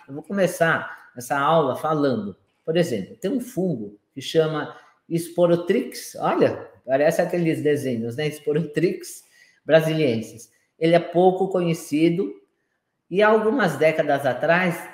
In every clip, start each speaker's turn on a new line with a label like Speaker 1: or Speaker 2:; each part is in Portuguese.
Speaker 1: Eu vou começar essa aula falando, por exemplo, tem um fungo que chama Sporotrix, olha, parece aqueles desenhos, né? Sporotrix brasiliensis. Ele é pouco conhecido e há algumas décadas atrás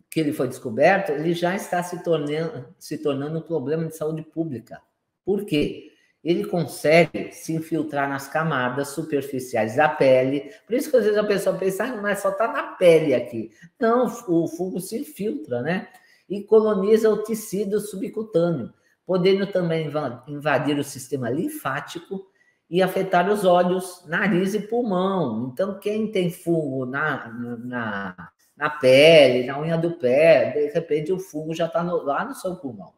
Speaker 1: que ele foi descoberto, ele já está se tornando um problema de saúde pública. Por quê? Ele consegue se infiltrar nas camadas superficiais da pele. Por isso que às vezes a pessoa pensa, mas só está na pele aqui. Não, o fungo se infiltra, né? E coloniza o tecido subcutâneo, podendo também invadir o sistema linfático e afetar os olhos, nariz e pulmão. Então, quem tem fungo na pele, na unha do pé, de repente o fungo já está lá no seu pulmão.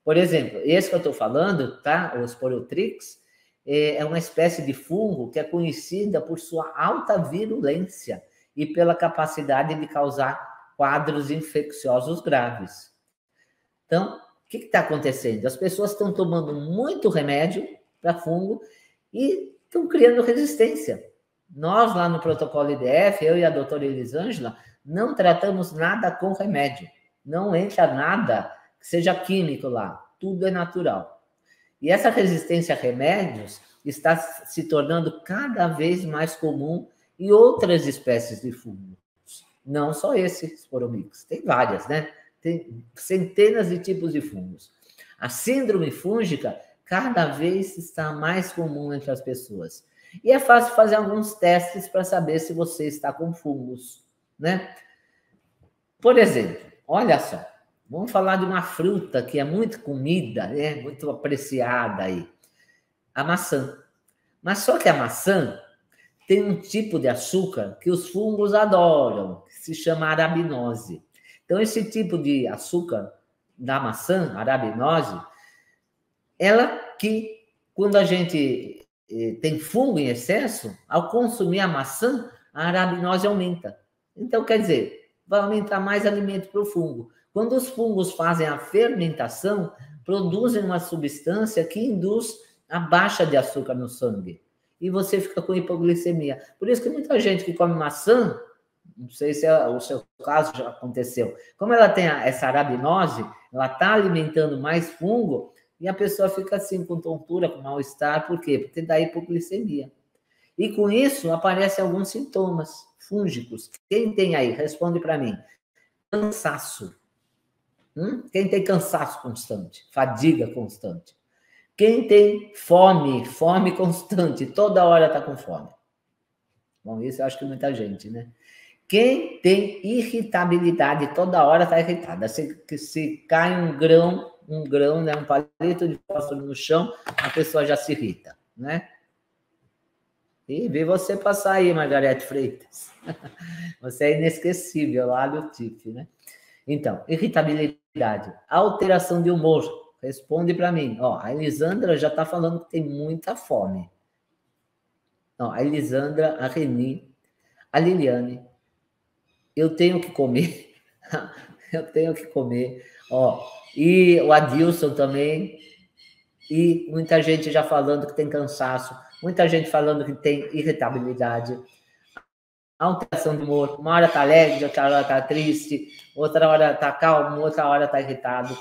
Speaker 1: Por exemplo, esse que eu estou falando, tá? O Sporotrix, é uma espécie de fungo que é conhecida por sua alta virulência e pela capacidade de causar quadros infecciosos graves. Então, o que está acontecendo? As pessoas estão tomando muito remédio para fungo e estão criando resistência. Nós, lá no protocolo IDF, eu e a doutora Elisângela, não tratamos nada com remédio. Não entra nada que seja químico lá. Tudo é natural. E essa resistência a remédios está se tornando cada vez mais comum em outras espécies de fungos. Não só esse Sporomyx. Tem várias, né? Tem centenas de tipos de fungos. A síndrome fúngica cada vez está mais comum entre as pessoas. E é fácil fazer alguns testes para saber se você está com fungos, né? Por exemplo, olha só, vamos falar de uma fruta que é muito comida, né? Muito apreciada aí, a maçã. Mas só que a maçã tem um tipo de açúcar que os fungos adoram, que se chama arabinose. Então, esse tipo de açúcar da maçã, arabinose, ela que, quando a gente tem fungo em excesso, ao consumir a maçã, a arabinose aumenta. Então, quer dizer, vai aumentar mais alimento para o fungo. Quando os fungos fazem a fermentação, produzem uma substância que induz a baixa de açúcar no sangue. E você fica com hipoglicemia. Por isso que muita gente que come maçã, não sei se o seu caso já aconteceu, como ela tem essa arabinose, ela está alimentando mais fungo, e a pessoa fica assim, com tontura, com mal-estar. Por quê? Porque dá hipoglicemia. E com isso, aparecem alguns sintomas fúngicos. Quem tem aí? Responde para mim. Cansaço. Quem tem cansaço constante? Fadiga constante. Quem tem fome? Fome constante. Toda hora está com fome. Bom, isso eu acho que muita gente, né? Quem tem irritabilidade, toda hora está irritada. Se cai um grão, né, um palito de fósforo no chão, a pessoa já se irrita, né? E vi você passar aí, Margarete Freitas. Você é inesquecível lá do TIF, né? Então, irritabilidade, alteração de humor. Responde para mim. Ó, a Elisandra já está falando que tem muita fome. Ó, a Elisandra, a Reni, a Liliane. Eu tenho que comer. Eu tenho que comer. Ó, e o Adilson também. E muita gente já falando que tem cansaço. Muita gente falando que tem irritabilidade. Alteração de humor. Uma hora está alegre, outra hora está triste. Outra hora está calmo, outra hora está irritado.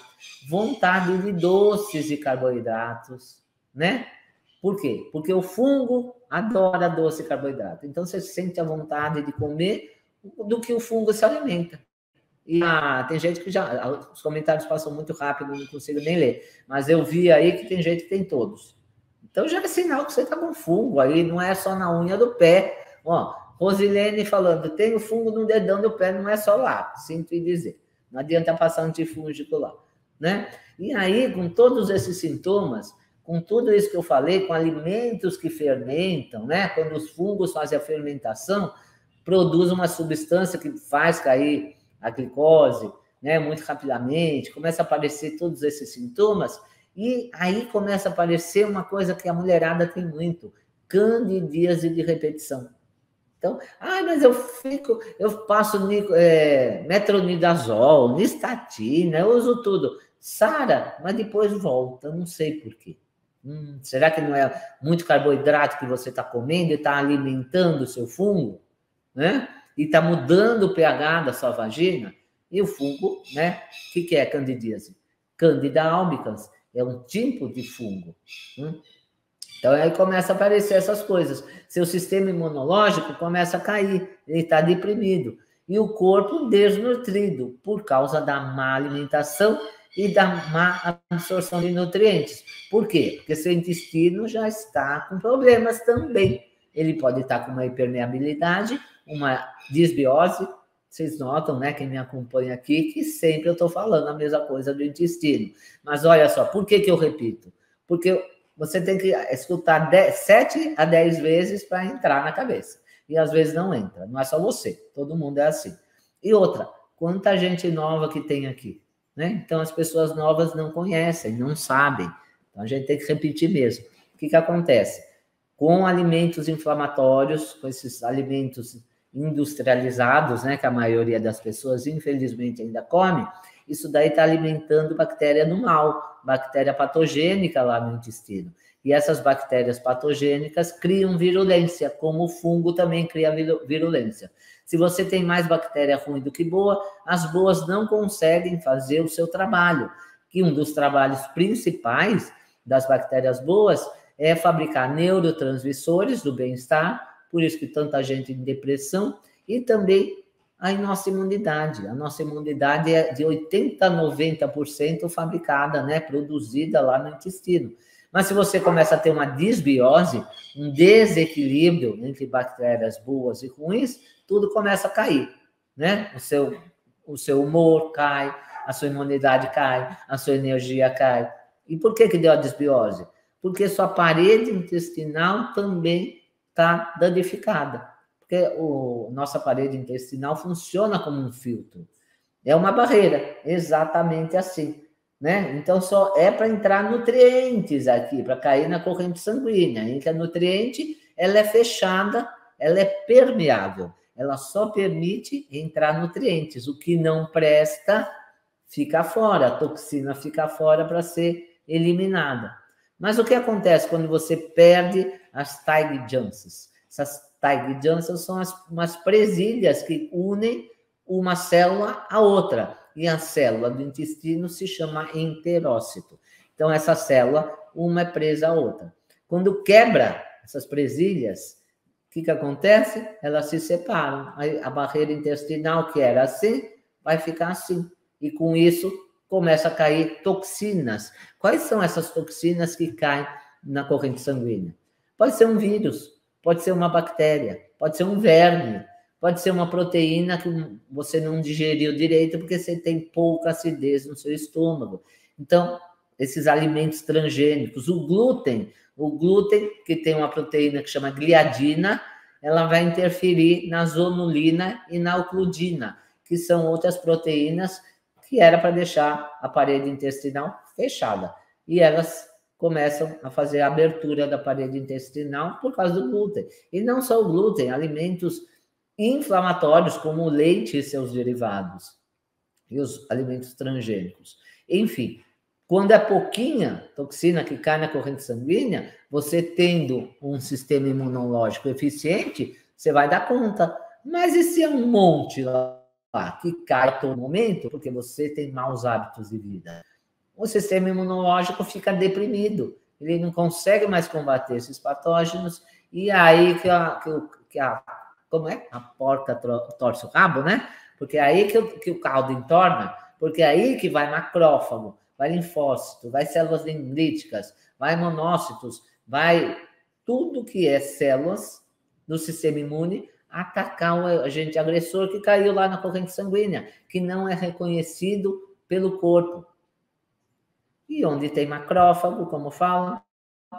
Speaker 1: Vontade de doces e carboidratos, né? Por quê? Porque o fungo adora doce e carboidrato. Então, você sente a vontade de comer do que o fungo se alimenta. E tem gente que já... Os comentários passam muito rápido, não consigo nem ler. Mas eu vi aí que tem gente que tem todos. Então, já é sinal que você está com fungo aí, não é só na unha do pé. Ó, Rosilene falando, tenho fungo no dedão do pé, não é só lá, sinto em dizer. Não adianta passar antifúngico lá, né? E aí, com todos esses sintomas, com tudo isso que eu falei, com alimentos que fermentam, né? Quando os fungos fazem a fermentação, produz uma substância que faz cair a glicose, né? Muito rapidamente, começa a aparecer todos esses sintomas, e aí começa a aparecer uma coisa que a mulherada tem muito, candidíase de repetição. Então, mas eu passo metronidazol, nistatina, eu uso tudo. Sara, mas depois volta, não sei por quê. Será que não é muito carboidrato que você está comendo e está alimentando o seu fungo? Né? e está mudando o pH da sua vagina, e o fungo, né? O que é candidíase? Candida albicans é um tipo de fungo. Então, aí começa a aparecer essas coisas. Seu sistema imunológico começa a cair, ele está deprimido. E o corpo desnutrido, por causa da má alimentação e da má absorção de nutrientes. Por quê? Porque seu intestino já está com problemas também. Ele pode estar com uma hipermeabilidade, uma disbiose. Vocês notam, né, quem me acompanha aqui, que sempre eu estou falando a mesma coisa do intestino. Mas olha só, por que eu repito? Porque você tem que escutar 7 a 10 vezes para entrar na cabeça. E às vezes não entra. Não é só você. Todo mundo é assim. E outra, quanta gente nova que tem aqui, né? Então, as pessoas novas não conhecem, não sabem. Então, a gente tem que repetir mesmo. O que acontece? Com alimentos inflamatórios, com esses alimentos industrializados, né, que a maioria das pessoas, infelizmente, ainda come, isso daí está alimentando bactéria do mal, bactéria patogênica lá no intestino. E essas bactérias patogênicas criam virulência, como o fungo também cria virulência. Se você tem mais bactéria ruim do que boa, as boas não conseguem fazer o seu trabalho. E um dos trabalhos principais das bactérias boas é fabricar neurotransmissores do bem-estar, por isso que tanta gente em depressão, e também a nossa imunidade. A nossa imunidade é de 80% a 90% fabricada, né, produzida lá no intestino. Mas se você começa a ter uma disbiose, um desequilíbrio entre bactérias boas e ruins, tudo começa a cair, né? O seu humor cai, a sua imunidade cai, a sua energia cai. E por que deu a disbiose? Porque sua parede intestinal também está danificada. Porque nossa parede intestinal funciona como um filtro. É uma barreira, exatamente assim, né? Então, só é para entrar nutrientes aqui, para cair na corrente sanguínea. Entra nutriente, ela é fechada, ela é permeável. Ela só permite entrar nutrientes. O que não presta, fica fora. A toxina fica fora para ser eliminada. Mas o que acontece quando você perde as tight junctions? Essas tight junctions são umas presilhas que unem uma célula à outra. E a célula do intestino se chama enterócito. Então, essa célula, uma é presa à outra. Quando quebra essas presilhas, o que acontece? Elas se separam. A barreira intestinal, que era assim, vai ficar assim. E com isso, começa a cair toxinas. Quais são essas toxinas que caem na corrente sanguínea? Pode ser um vírus, pode ser uma bactéria, pode ser um verme, pode ser uma proteína que você não digeriu direito porque você tem pouca acidez no seu estômago. Então, esses alimentos transgênicos, o glúten, que tem uma proteína que chama gliadina, ela vai interferir na zonulina e na ocludina, que são outras proteínas que era para deixar a parede intestinal fechada. E elas começam a fazer a abertura da parede intestinal por causa do glúten. E não só o glúten, alimentos inflamatórios, como o leite e seus derivados, e os alimentos transgênicos. Enfim, quando é pouquinha toxina que cai na corrente sanguínea, você tendo um sistema imunológico eficiente, você vai dar conta. Mas e se é um monte lá que cai a todo momento, porque você tem maus hábitos de vida? O sistema imunológico fica deprimido, ele não consegue mais combater esses patógenos, e aí como é? A porca torce o rabo, né? Porque é aí que o caldo entorna, porque é aí que vai macrófago, vai linfócito, vai células dendríticas, vai monócitos, vai tudo que é células do sistema imune atacar o agente agressor que caiu lá na corrente sanguínea, que não é reconhecido pelo corpo. E onde tem macrófago, como falam,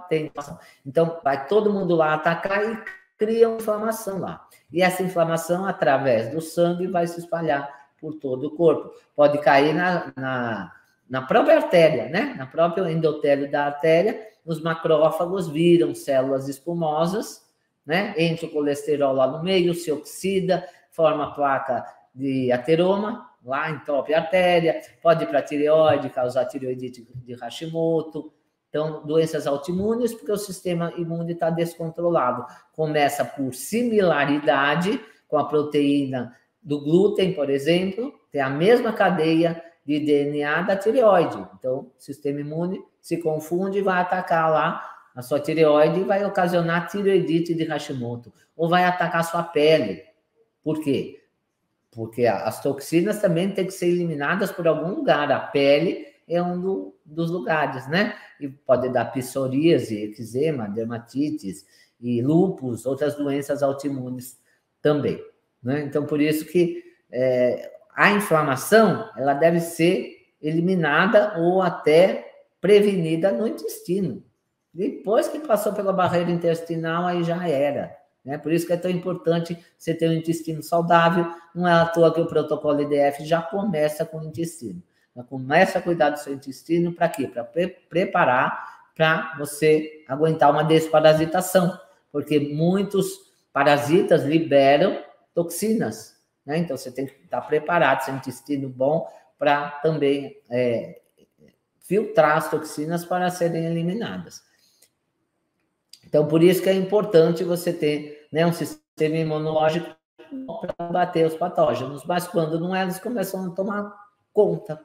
Speaker 1: tem inflamação. Então, vai todo mundo lá atacar e cria uma inflamação lá. E essa inflamação, através do sangue, vai se espalhar por todo o corpo. Pode cair na própria artéria, né? Na própria endotélio da artéria, os macrófagos viram células espumosas, né? Entra o colesterol lá no meio, se oxida, forma placa de ateroma, lá entope a artéria, pode ir para a tireoide, causar tireoidite de Hashimoto. Então, doenças autoimunes, porque o sistema imune está descontrolado. Começa por similaridade, com a proteína do glúten, por exemplo, tem a mesma cadeia de DNA da tireoide. Então, o sistema imune se confunde e vai atacar lá a sua tireoide e vai ocasionar tireoidite de Hashimoto, ou vai atacar a sua pele. Por quê? Porque as toxinas também têm que ser eliminadas por algum lugar. A pele é um dos lugares, né? E pode dar psoríase, eczema, dermatites e lúpus, outras doenças autoimunes também, né? Então, por isso que a inflamação, ela deve ser eliminada ou até prevenida no intestino. Depois que passou pela barreira intestinal, aí já era, né? Por isso que é tão importante você ter um intestino saudável. Não é à toa que o protocolo IDF já começa com o intestino. Já começa a cuidar do seu intestino para quê? Para preparar para você aguentar uma desparasitação, porque muitos parasitas liberam toxinas, né? Então você tem que estar preparado, seu intestino bom, para também filtrar as toxinas para serem eliminadas. Então, por isso que é importante você ter, né, um sistema imunológico para combater os patógenos, mas quando não é, eles começam a tomar conta.